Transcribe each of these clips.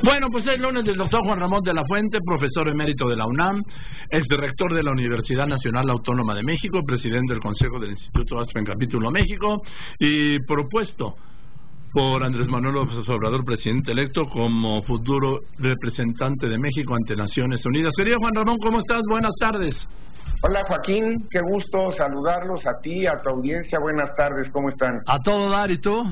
Bueno, pues el lunes del doctor Juan Ramón de la Fuente, profesor emérito de la UNAM, exdirector de la Universidad Nacional Autónoma de México, presidente del Consejo del Instituto Aspen Capítulo México, y propuesto por Andrés Manuel López Obrador, presidente electo, como futuro representante de México ante Naciones Unidas. Querido Juan Ramón, ¿cómo estás? Buenas tardes. Hola Joaquín, qué gusto saludarlos a ti, a tu audiencia. Buenas tardes, ¿cómo están? A todo dar, ¿y tú?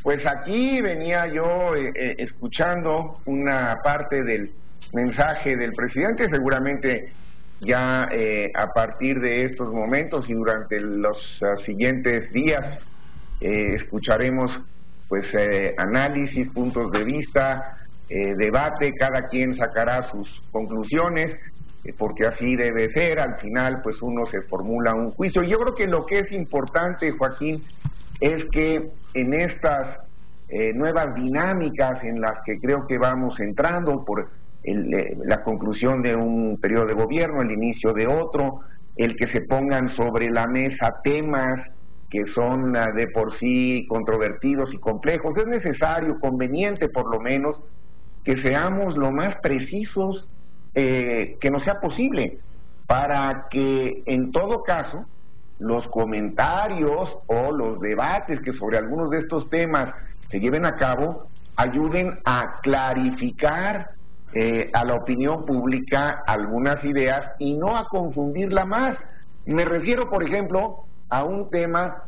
Pues aquí venía yo escuchando una parte del mensaje del presidente. Seguramente ya a partir de estos momentos y durante los siguientes días escucharemos pues análisis, puntos de vista, debate. Cada quien sacará sus conclusiones, porque así debe ser. Al final pues uno se formula un juicio. Yo creo que lo que es importante, Joaquín, es que en estas nuevas dinámicas en las que creo que vamos entrando por la conclusión de un periodo de gobierno, el inicio de otro, el que se pongan sobre la mesa temas que son de por sí controvertidos y complejos, es necesario, conveniente por lo menos, que seamos lo más precisos que nos sea posible, para que en todo caso los comentarios o los debates que sobre algunos de estos temas se lleven a cabo ayuden a clarificar a la opinión pública algunas ideas y no a confundirla más. Me refiero, por ejemplo, a un tema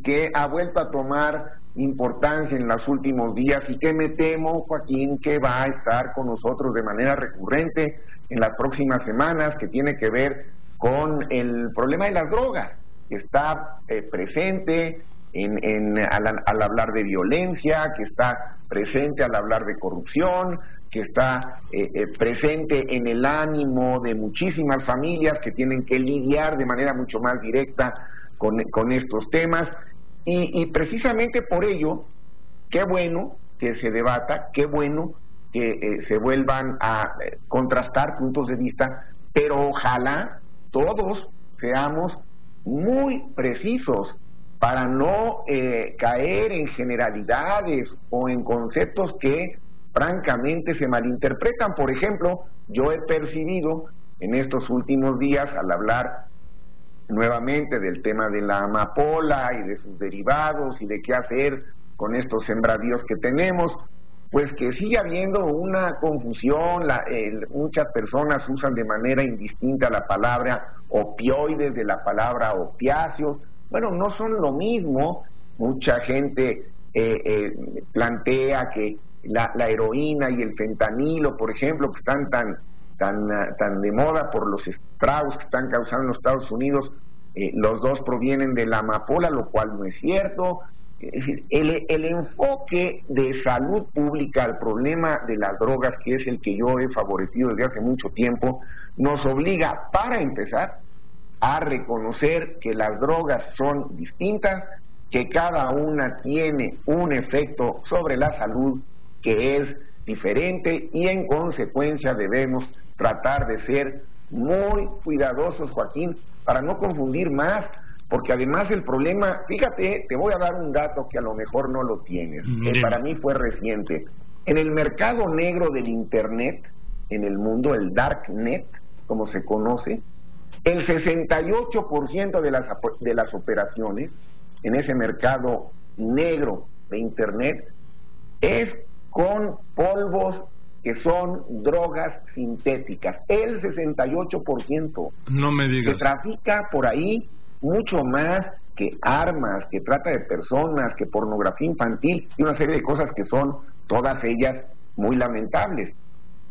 que ha vuelto a tomar importancia en los últimos días y que me temo, Joaquín, que va a estar con nosotros de manera recurrente en las próximas semanas, que tiene que ver con el problema de las drogas, que está presente al hablar de violencia, que está presente al hablar de corrupción, que está presente en el ánimo de muchísimas familias que tienen que lidiar de manera mucho más directa con estos temas, y precisamente por ello, qué bueno que se debata, qué bueno que se vuelvan a contrastar puntos de vista, pero ojalá todos seamos muy precisos para no caer en generalidades o en conceptos que francamente se malinterpretan. Por ejemplo, yo he percibido en estos últimos días, al hablar nuevamente del tema de la amapola y de sus derivados y de qué hacer con estos sembradíos que tenemos, pues que sigue habiendo una confusión. Muchas personas usan de manera indistinta la palabra opioides de la palabra opiáceos. Bueno, no son lo mismo. Mucha gente plantea que la heroína y el fentanilo, por ejemplo, que están tan de moda por los estragos que están causando en los Estados Unidos, los dos provienen de la amapola, lo cual no es cierto. Es decir, el enfoque de salud pública al problema de las drogas, que es el que yo he favorecido desde hace mucho tiempo, nos obliga, para empezar, a reconocer que las drogas son distintas, que cada una tiene un efecto sobre la salud que es diferente, y en consecuencia debemos tratar de ser muy cuidadosos, Joaquín, para no confundir más, porque además el problema, fíjate, te voy a dar un dato que a lo mejor no lo tienes, que para mí fue reciente. En el mercado negro del Internet, en el mundo, el Darknet, como se conoce, el 68% de las operaciones en ese mercado negro de Internet es con polvos que son drogas sintéticas. El 68%. No me digas. Se trafica por ahí mucho más que armas, que trata de personas, que pornografía infantil y una serie de cosas que son todas ellas muy lamentables.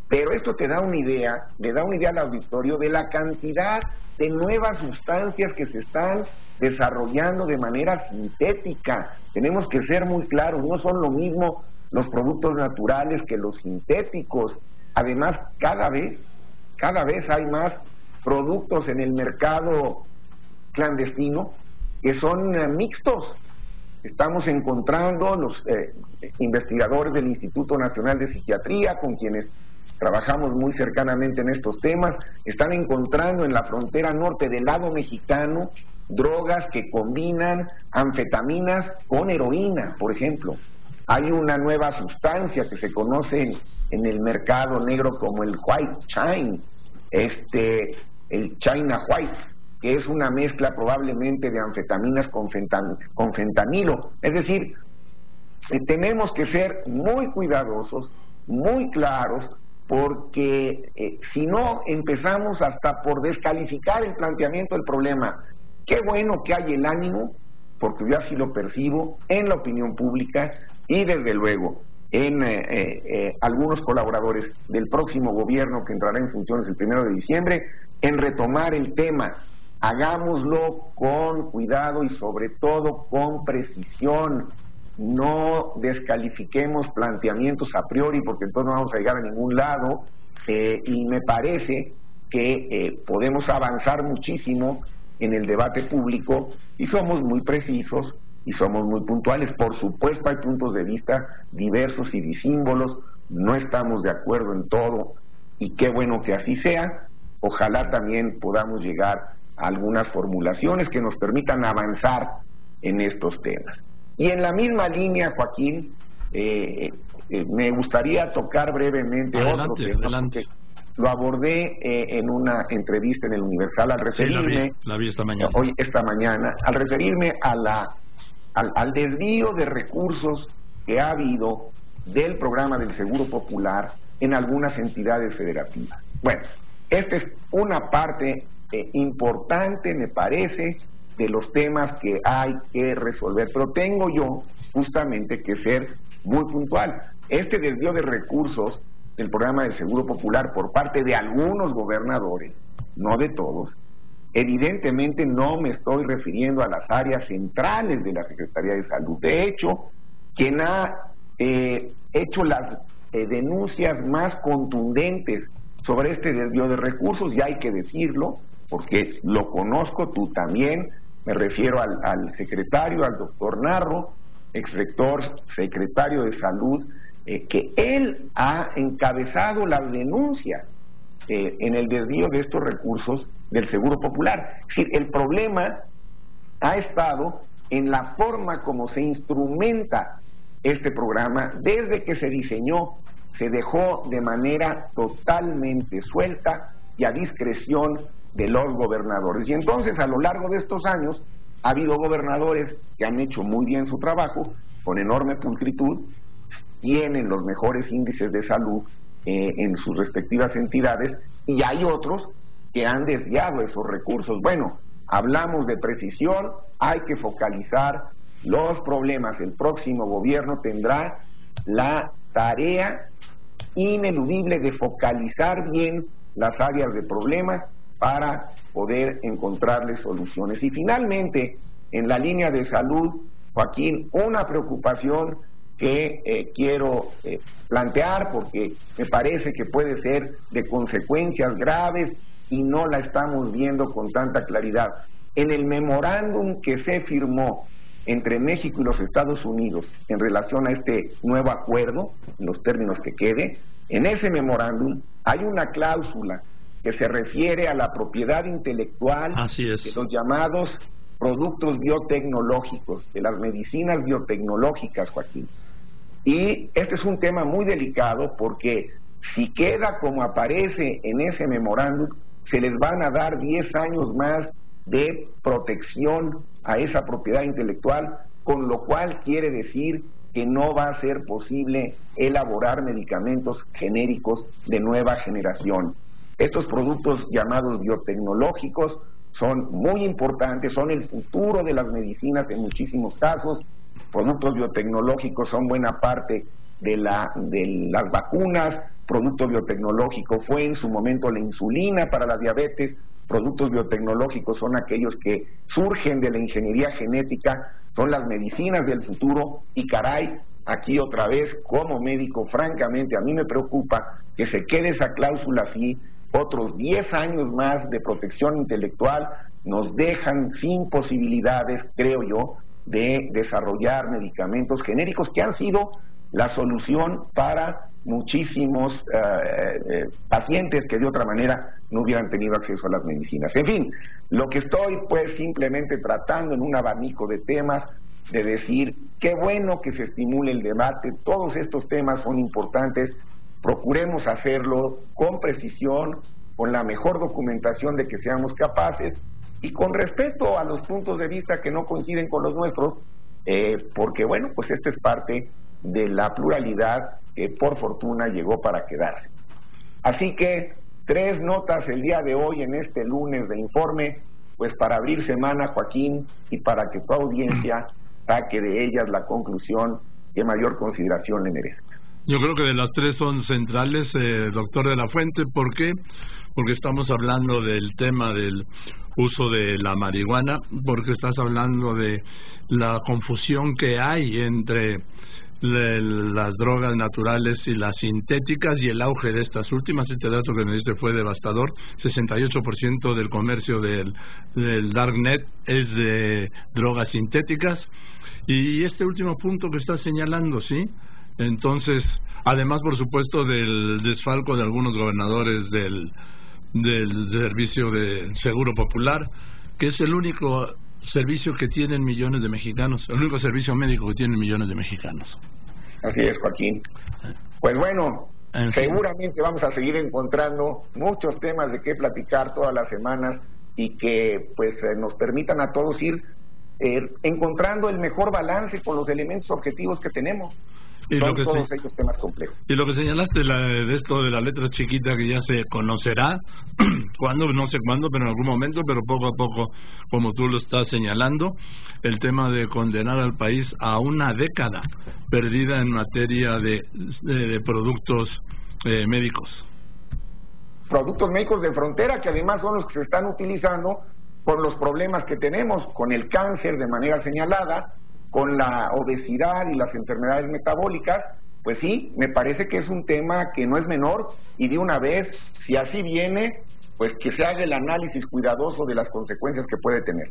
Pero esto te da una idea, le da una idea al auditorio de la cantidad de nuevas sustancias que se están desarrollando de manera sintética. Tenemos que ser muy claros, no son lo mismo los productos naturales que los sintéticos. Además, cada vez hay más productos en el mercado clandestino que son mixtos. Estamos encontrando, los investigadores del Instituto Nacional de Psiquiatría, con quienes trabajamos muy cercanamente en estos temas, están encontrando en la frontera norte del lado mexicano drogas que combinan anfetaminas con heroína, por ejemplo. Hay una nueva sustancia que se conoce en el mercado negro como el white chine, el China White, que es una mezcla probablemente de anfetaminas con fentanilo. Es decir, tenemos que ser muy cuidadosos, muy claros, porque si no empezamos hasta por descalificar el planteamiento del problema. Qué bueno que hay el ánimo, porque yo así lo percibo en la opinión pública y desde luego en algunos colaboradores del próximo gobierno que entrará en funciones el 1 de diciembre, en retomar el tema. Hagámoslo con cuidado y sobre todo con precisión. No descalifiquemos planteamientos a priori, porque entonces no vamos a llegar a ningún lado, y me parece que podemos avanzar muchísimo en el debate público y somos muy precisos y somos muy puntuales. Por supuesto hay puntos de vista diversos y disímbolos, no estamos de acuerdo en todo y qué bueno que así sea. Ojalá también podamos llegar a algunas formulaciones que nos permitan avanzar en estos temas. Y en la misma línea, Joaquín, me gustaría tocar brevemente otro tema, porque lo abordé en una entrevista en el Universal al referirme, la vi esta mañana. Esta mañana, al referirme al desvío de recursos que ha habido del programa del Seguro Popular en algunas entidades federativas. Bueno, esta es una parte importante, me parece, de los temas que hay que resolver, pero tengo yo justamente que ser muy puntual. Este desvío de recursos del programa del Seguro Popular por parte de algunos gobernadores, no de todos, evidentemente no me estoy refiriendo a las áreas centrales de la Secretaría de Salud. De hecho, quien ha hecho las denuncias más contundentes sobre este desvío de recursos, y hay que decirlo, porque lo conozco, tú también, me refiero al secretario, al doctor Narro, exrector, secretario de Salud, que él ha encabezado las denuncias en el desvío de estos recursos del Seguro Popular. Es decir, el problema ha estado en la forma como se instrumenta este programa. Desde que se diseñó, se dejó de manera totalmente suelta y a discreción de los gobernadores. Y entonces, a lo largo de estos años, ha habido gobernadores que han hecho muy bien su trabajo, con enorme pulcritud, tienen los mejores índices de salud en sus respectivas entidades, y hay otros que han desviado esos recursos. Bueno, hablamos de precisión, hay que focalizar los problemas. El próximo gobierno tendrá la tarea ineludible de focalizar bien las áreas de problemas para poder encontrarles soluciones. Y finalmente, en la línea de salud, Joaquín, una preocupación que quiero plantear, porque me parece que puede ser de consecuencias graves y no la estamos viendo con tanta claridad. En el memorándum que se firmó entre México y los Estados Unidos en relación a este nuevo acuerdo, en los términos que quede, en ese memorándum hay una cláusula que se refiere a la propiedad intelectual de los llamados productos biotecnológicos, de las medicinas biotecnológicas, Joaquín. Y este es un tema muy delicado, porque si queda como aparece en ese memorándum, se les van a dar 10 años más de protección a esa propiedad intelectual, con lo cual quiere decir que no va a ser posible elaborar medicamentos genéricos de nueva generación. Estos productos llamados biotecnológicos son muy importantes, son el futuro de las medicinas en muchísimos casos. Productos biotecnológicos son buena parte de las vacunas. Producto biotecnológico fue en su momento la insulina para la diabetes. Productos biotecnológicos son aquellos que surgen de la ingeniería genética, son las medicinas del futuro. Y caray, aquí otra vez, como médico, francamente, a mí me preocupa que se quede esa cláusula así. Otros 10 años más de protección intelectual nos dejan sin posibilidades, creo yo, de desarrollar medicamentos genéricos que han sido la solución para muchísimos pacientes que de otra manera no hubieran tenido acceso a las medicinas. En fin, lo que estoy pues simplemente tratando en un abanico de temas de decir qué bueno que se estimule el debate, todos estos temas son importantes, procuremos hacerlo con precisión, con la mejor documentación de que seamos capaces y con respeto a los puntos de vista que no coinciden con los nuestros, porque bueno, pues esta es parte de la pluralidad que por fortuna llegó para quedarse. Así que 3 notas el día de hoy en este lunes de informe, pues para abrir semana, Joaquín, y para que tu audiencia saque de ellas la conclusión que mayor consideración le merezca. Yo creo que de las 3 son centrales, doctor de la Fuente. ¿Por qué? Porque estamos hablando del tema del uso de la marihuana, porque estás hablando de la confusión que hay entre las drogas naturales y las sintéticas y el auge de estas últimas. Este dato que me diste fue devastador. 68% del comercio del Darknet es de drogas sintéticas. Y este último punto que estás señalando, ¿sí? Entonces, además, por supuesto, del desfalco de algunos gobernadores del Servicio de Seguro Popular, que es el único servicio que tienen millones de mexicanos, el único servicio médico que tienen millones de mexicanos. Así es, Joaquín. Pues bueno, seguramente vamos a seguir encontrando muchos temas de qué platicar todas las semanas y que pues nos permitan a todos ir encontrando el mejor balance con los elementos objetivos que tenemos. Y son todos ellos temas complejos. Y lo que señalaste de esto de la letra chiquita, que ya se conocerá, cuándo, no sé cuándo, pero en algún momento, pero poco a poco, como tú lo estás señalando, el tema de condenar al país a una década perdida en materia de productos médicos. Productos médicos de frontera, que además son los que se están utilizando por los problemas que tenemos con el cáncer de manera señalada, con la obesidad y las enfermedades metabólicas. Pues sí, me parece que es un tema que no es menor y de una vez, si así viene, pues que se haga el análisis cuidadoso de las consecuencias que puede tener.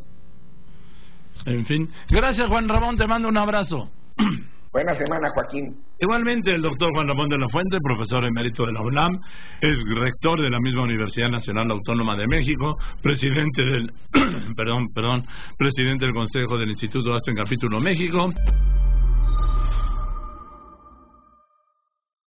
En fin, gracias Juan Ramón, te mando un abrazo. Buena semana, Joaquín. Igualmente, el doctor Juan Ramón de la Fuente, profesor emérito de la UNAM, es rector de la misma Universidad Nacional Autónoma de México, presidente del presidente del Consejo del Instituto Aspen Capítulo México.